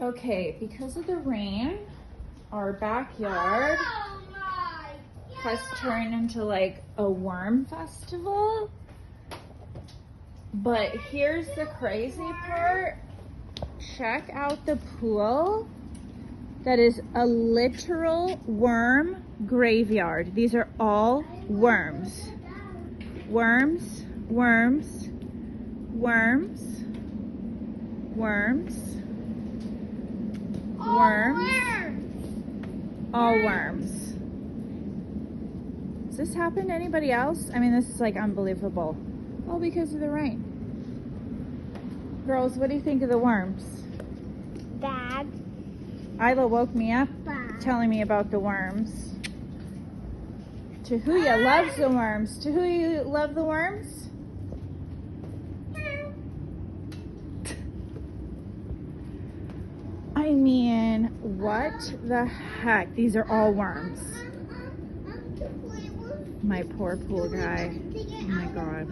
Okay, because of the rain, our backyard has turned into like a worm festival. But here's the crazy part. Check out the pool. That is a literal worm graveyard. These are all worms. Worms, worms, worms, worms, worms, all worms. Does this happen to anybody else? I mean, this is like unbelievable. All because of the rain. Girls, what do you think of the worms? Dad. Isla woke me up telling me about the worms. Tahuya loves the worms. Tahuya, you love the worms? I mean, what the heck? These are all worms. My poor pool guy. Oh my God.